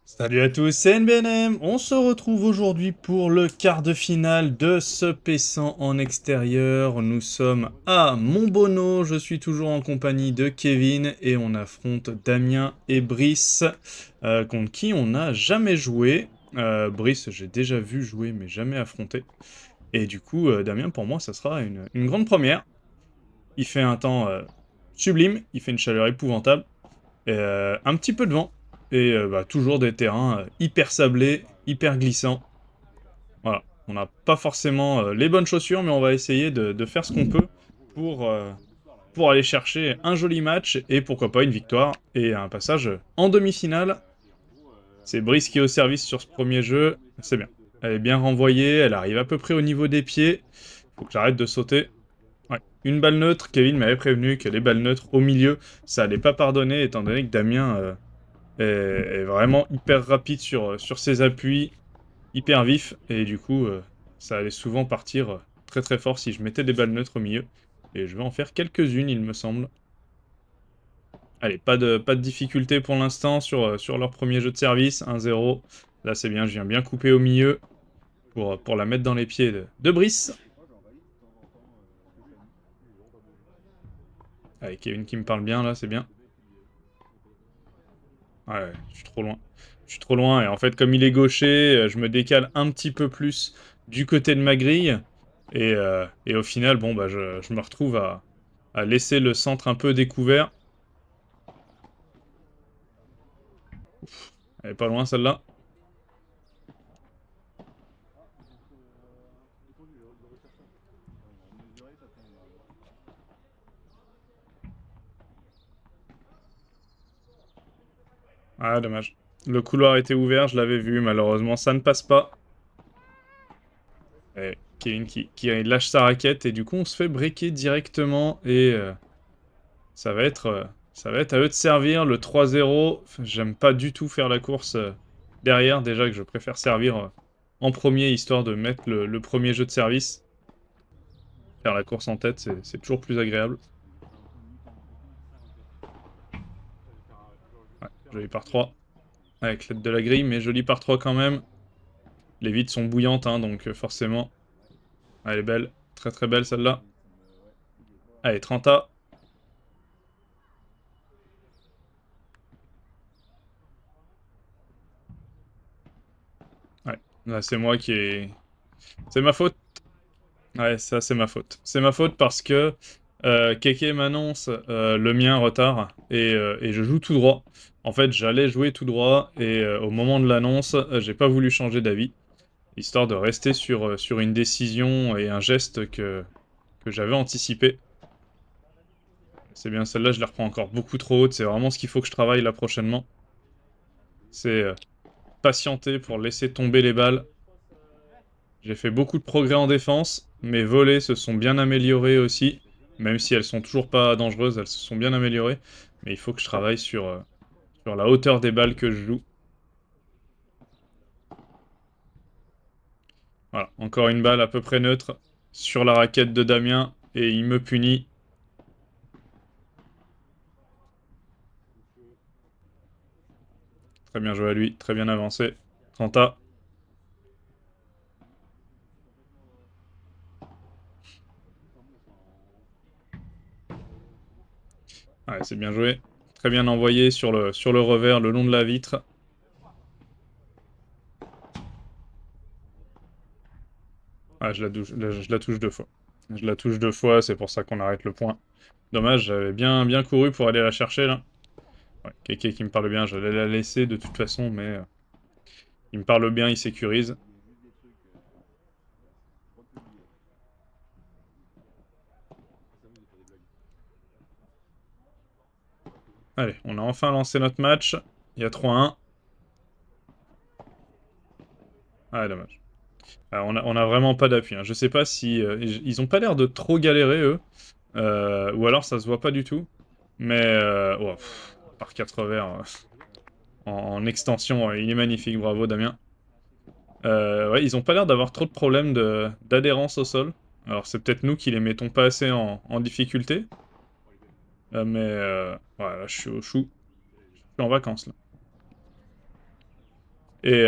Salut à tous, c'est NBNM. On se retrouve aujourd'hui pour le quart de finale de ce P100 en extérieur. Nous sommes à Montbonneau, je suis toujours en compagnie de Kevin et on affronte Damien et Brice, contre qui on n'a jamais joué. Brice, j'ai déjà vu jouer mais jamais affronté. Et du coup, Damien, pour moi, ça sera une grande première. Il fait un temps sublime, il fait une chaleur épouvantable. Un petit peu de vent. Et toujours des terrains hyper sablés, hyper glissants. Voilà. On n'a pas forcément les bonnes chaussures, mais on va essayer de faire ce qu'on peut pour, euh, pour aller chercher un joli match et pourquoi pas une victoire et un passage en demi-finale. C'est Brice qui est au service sur ce premier jeu. C'est bien. Elle est bien renvoyée, elle arrive à peu près au niveau des pieds. Faut que j'arrête de sauter. Ouais. Une balle neutre, Kevin m'avait prévenu que les balles neutres au milieu, ça allait pas pardonner étant donné que Damien est vraiment hyper rapide sur ses appuis, hyper vif, et du coup, ça allait souvent partir très très fort si je mettais des balles neutres au milieu. Et je vais en faire quelques-unes, il me semble. Allez, pas de difficulté pour l'instant sur leur premier jeu de service, 1-0. Là, c'est bien, je viens bien couper au milieu pour la mettre dans les pieds de Brice. Allez, Kevin qui me parle bien, là, c'est bien. Ouais, je suis trop loin. Je suis trop loin, et en fait, comme il est gaucher, je me décale un petit peu plus du côté de ma grille. Et au final, bon, bah, je me retrouve à laisser le centre un peu découvert. Elle est pas loin, celle-là. Ah, dommage. Le couloir était ouvert, je l'avais vu, malheureusement, ça ne passe pas. Et Kevin qui lâche sa raquette, et du coup, on se fait breaker directement, et ça va être à eux de servir. Le 3-0, j'aime pas du tout faire la course derrière, déjà que je préfère servir en premier, histoire de mettre le premier jeu de service. Faire la course en tête, c'est toujours plus agréable. Ouais, joli par 3, avec l'aide de la grille, mais joli par 3 quand même. Les vides sont bouillantes, hein, donc forcément. Elle est belle, très très belle celle-là. Allez, 30A. Ouais, là c'est moi qui ai... C'est ma faute. Ouais, ça c'est ma faute. C'est ma faute parce que Keke m'annonce le mien retard et je joue tout droit. En fait, j'allais jouer tout droit et au moment de l'annonce, j'ai pas voulu changer d'avis, histoire de rester sur une décision et un geste que j'avais anticipé. C'est bien, celle-là, je la reprends encore beaucoup trop haute. C'est vraiment ce qu'il faut que je travaille là prochainement. C'est patienter pour laisser tomber les balles. J'ai fait beaucoup de progrès en défense. Mes volées se sont bien améliorées aussi. Même si elles sont toujours pas dangereuses, elles se sont bien améliorées. Mais il faut que je travaille sur la hauteur des balles que je joue. Voilà, encore une balle à peu près neutre sur la raquette de Damien. Et il me punit. Très bien joué à lui, très bien avancé. 30A. Ouais, c'est bien joué. Très bien envoyé sur le revers, le long de la vitre. Ah, je la touche deux fois. Je la touche deux fois, c'est pour ça qu'on arrête le point. Dommage, j'avais bien couru pour aller la chercher, là. Ouais, Keke qui me parle bien, j'allais la laisser de toute façon, mais il me parle bien, il sécurise. Allez, on a enfin lancé notre match. Il y a 3-1. Ah, dommage. Alors, on a vraiment pas d'appui, hein. Je sais pas si... ils ont pas l'air de trop galérer, eux. Ou alors ça se voit pas du tout. Mais... oh, par 4 verts en extension, il est magnifique, bravo Damien. Ouais, ils ont pas l'air d'avoir trop de problèmes d'adhérence au sol. Alors c'est peut-être nous qui les mettons pas assez en difficulté. Mais voilà, je suis au chou. Je suis en vacances là. Et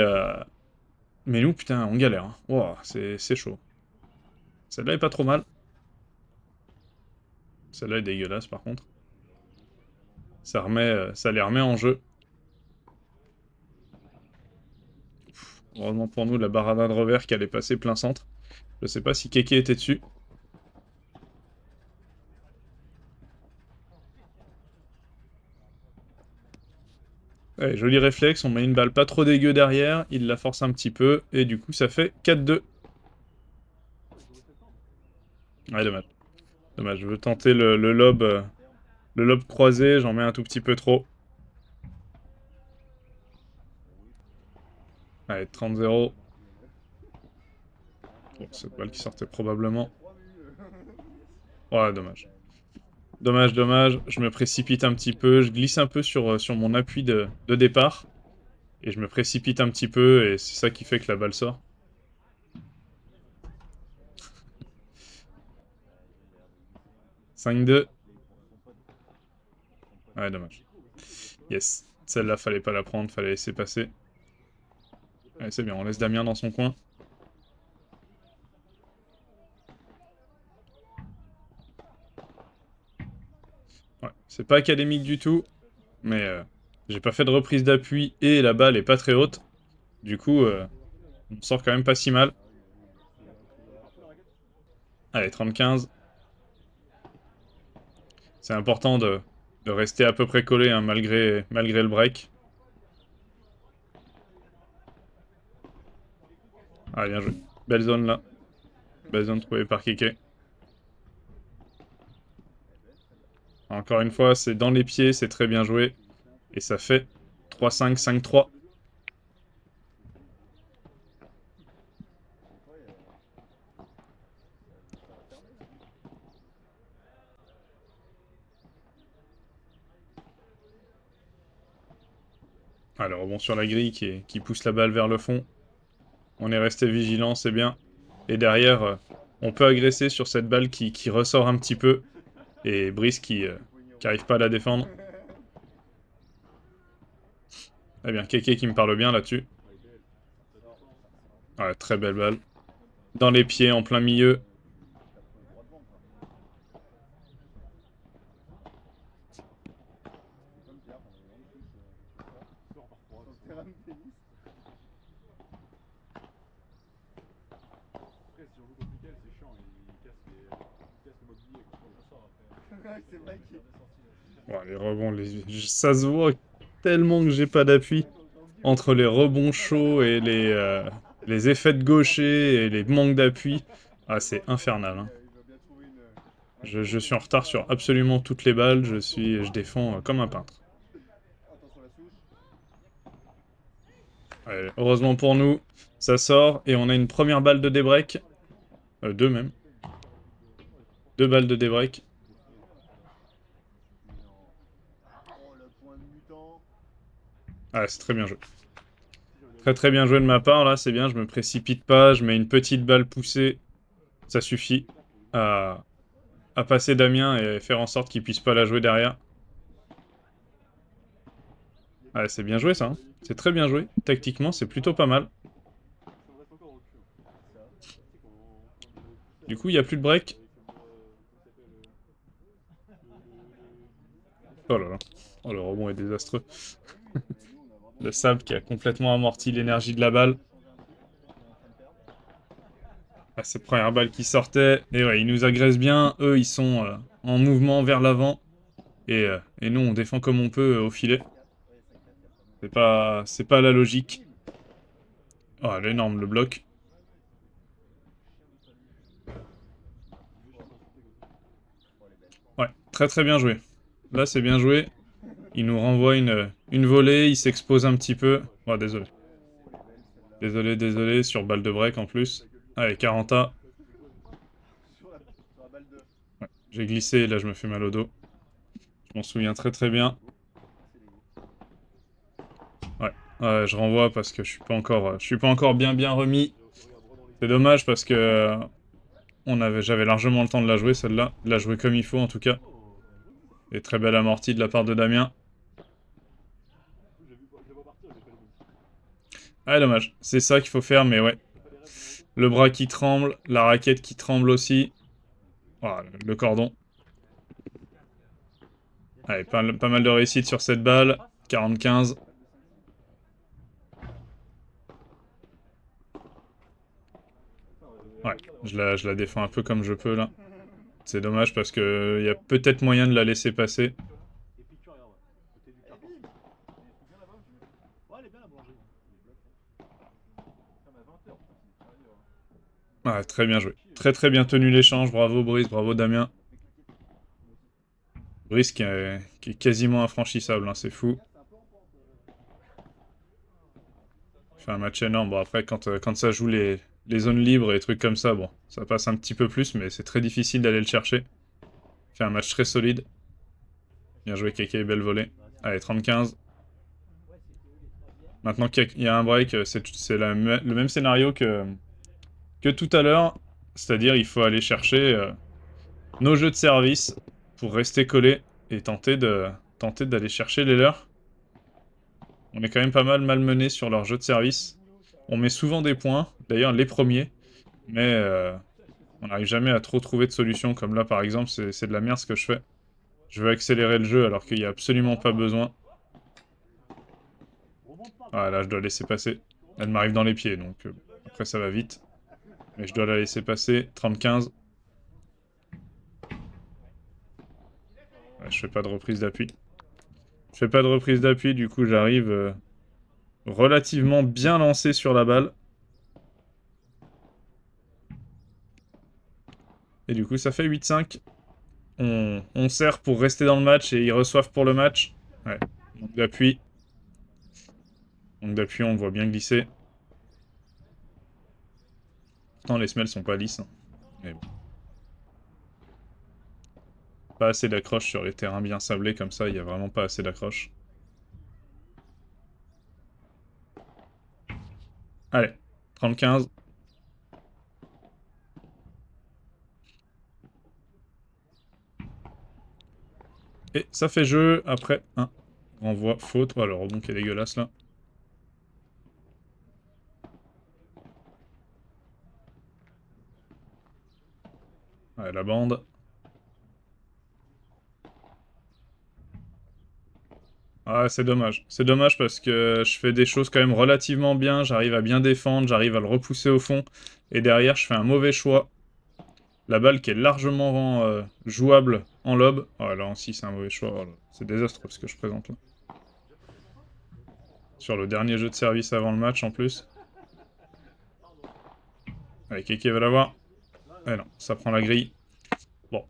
mais nous, putain, on galère. Hein. Wow, c'est chaud. Celle-là est pas trop mal. Celle-là est dégueulasse, par contre. Ça les remet en jeu. Heureusement pour nous, la Barada de revers qui allait passer plein centre. Je sais pas si Keke était dessus. Allez, joli réflexe, on met une balle pas trop dégueu derrière, il la force un petit peu, et du coup ça fait 4-2. Ouais, dommage. Dommage, je veux tenter le lob croisé, j'en mets un tout petit peu trop. Allez, 30-0. Bon, cette balle qui sortait probablement. Ouais, dommage. Dommage, dommage. Je me précipite un petit peu. Je glisse un peu sur mon appui de départ. Et je me précipite un petit peu, et c'est ça qui fait que la balle sort. « 5-2. » Ouais, dommage. Yes. Celle-là, fallait pas la prendre, fallait laisser passer. Allez, c'est bien, on laisse Damien dans son coin. Ouais, c'est pas académique du tout, mais j'ai pas fait de reprise d'appui et la balle est pas très haute. Du coup, on sort quand même pas si mal. Allez, 30-15. C'est important de rester à peu près collé hein, malgré le break. Ah, bien joué. Belle zone là. Belle zone trouvée par Keke. Encore une fois, c'est dans les pieds, c'est très bien joué. Et ça fait 3-5, 5-3. Alors, rebond sur la grille qui pousse la balle vers le fond. On est resté vigilant, c'est bien. Et derrière, on peut agresser sur cette balle qui ressort un petit peu. Et Brice qui arrive pas à la défendre. Eh bien, Keke qui me parle bien là-dessus. Ouais, très belle balle. Dans les pieds, en plein milieu. Ouais, les rebonds, ça se voit tellement que j'ai pas d'appui. Entre les rebonds chauds et les effets de gaucher et les manques d'appui. Ah, c'est infernal. Hein. Je suis en retard sur absolument toutes les balles. Je défends comme un peintre. Allez, heureusement pour nous, ça sort et on a une première balle de débreak. Deux même. Deux balles de débreak. Ah, c'est très bien joué. Très très bien joué de ma part, là, c'est bien, je me précipite pas, je mets une petite balle poussée, ça suffit à passer Damien et faire en sorte qu'il puisse pas la jouer derrière. Ah, c'est bien joué ça, hein. C'est très bien joué, tactiquement c'est plutôt pas mal. Du coup, il n'y a plus de break. Oh là là, oh le rebond est désastreux. Le sable qui a complètement amorti l'énergie de la balle. Ah, cette première balle qui sortait, et ouais, ils nous agressent bien, eux ils sont en mouvement vers l'avant, et nous on défend comme on peut au filet. C'est pas la logique. Oh, elle est énorme le bloc. Ouais, très très bien joué. Là c'est bien joué. Il nous renvoie une volée, il s'expose un petit peu. Oh, désolé. Désolé, désolé, sur balle de break en plus. Allez, 40A. Ouais, j'ai glissé et là je me fais mal au dos. Je m'en souviens très très bien. Ouais, ouais, je renvoie parce que je suis pas encore bien remis. C'est dommage parce que j'avais largement le temps de la jouer celle-là. De la jouer comme il faut en tout cas. Et très belle amortie de la part de Damien. Ah, dommage. C'est ça qu'il faut faire, mais ouais. Le bras qui tremble, la raquette qui tremble aussi. Oh, le cordon. Allez, pas mal de réussite sur cette balle. 45. Ouais, je la défends un peu comme je peux, là. C'est dommage parce que y a peut-être moyen de la laisser passer. Ouais, très bien joué. Très bien tenu l'échange. Bravo Brice, bravo Damien. Brice qui est quasiment infranchissable, hein, c'est fou. Fait un match énorme. Bon, après, quand ça joue les zones libres et des trucs comme ça, bon, ça passe un petit peu plus, mais c'est très difficile d'aller le chercher. Fait un match très solide. Bien joué, Keke, belle volée. Allez, 30-15. Maintenant qu'il y a un break, c'est le même scénario que tout à l'heure. C'est-à-dire, il faut aller chercher nos jeux de service pour rester collés et tenter d'aller chercher les leurs. On est quand même pas mal malmenés sur leur jeu de service. On met souvent des points, d'ailleurs les premiers, mais on n'arrive jamais à trop trouver de solution. Comme là, par exemple, c'est de la merde ce que je fais. Je veux accélérer le jeu alors qu'il n'y a absolument pas besoin. Ah là, je dois laisser passer. Elle m'arrive dans les pieds, donc après ça va vite. Mais je dois la laisser passer. 30-15. Ouais, je fais pas de reprise d'appui. Je fais pas de reprise d'appui, du coup j'arrive relativement bien lancé sur la balle. Et du coup ça fait 8-5. On sert pour rester dans le match et ils reçoivent pour le match. Ouais, manque d'appui. Manque d'appui, on le voit bien glisser. Pourtant les semelles sont pas lisses, hein. Mais bon. Pas assez d'accroche sur les terrains bien sablés comme ça, il y a vraiment pas assez d'accroche. Allez, 30-15. Et ça fait jeu après un renvoi faute. Oh, le rebond qui est dégueulasse là. Ouais, la bande. Ah, c'est dommage. C'est dommage parce que je fais des choses quand même relativement bien. J'arrive à bien défendre, j'arrive à le repousser au fond. Et derrière, je fais un mauvais choix. La balle qui est largement jouable en lob. Oh là aussi, c'est un mauvais choix. Oh, c'est désastreux ce que je présente là. Sur le dernier jeu de service avant le match en plus. Allez, Keke va l'avoir. Eh non, ça prend la grille. Bon,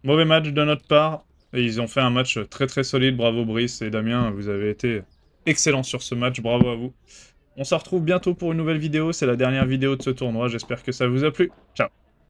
mauvais match de notre part. Et ils ont fait un match très solide. Bravo Brice et Damien, vous avez été excellents sur ce match. Bravo à vous. On se retrouve bientôt pour une nouvelle vidéo. C'est la dernière vidéo de ce tournoi. J'espère que ça vous a plu. Ciao.